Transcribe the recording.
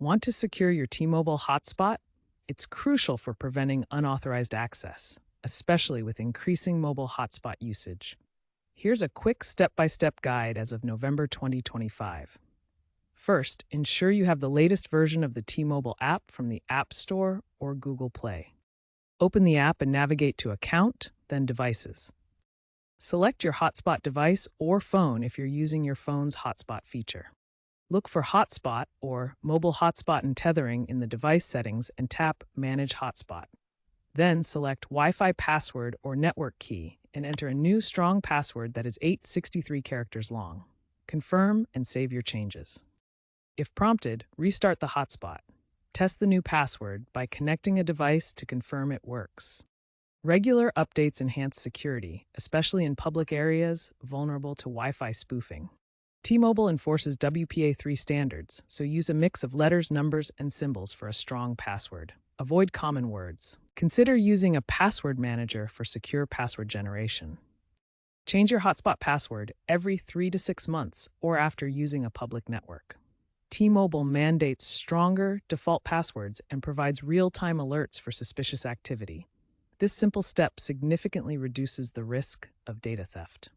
Want to secure your T-Mobile hotspot? It's crucial for preventing unauthorized access, especially with increasing mobile hotspot usage. Here's a quick step-by-step guide as of November 2025. First, ensure you have the latest version of the T-Mobile app from the App Store or Google Play. Open the app and navigate to Account, then Devices. Select your hotspot device or phone if you're using your phone's hotspot feature. Look for Hotspot or Mobile Hotspot and Tethering in the device settings and tap Manage Hotspot. Then select Wi-Fi password or network key and enter a new strong password that is 863 characters long. Confirm and save your changes. If prompted, restart the hotspot. Test the new password by connecting a device to confirm it works. Regular updates enhance security, especially in public areas vulnerable to Wi-Fi spoofing. T-Mobile enforces WPA3 standards, so use a mix of letters, numbers, and symbols for a strong password. Avoid common words. Consider using a password manager for secure password generation. Change your hotspot password every 3 to 6 months or after using a public network. T-Mobile mandates stronger default passwords and provides real-time alerts for suspicious activity. This simple step significantly reduces the risk of data theft.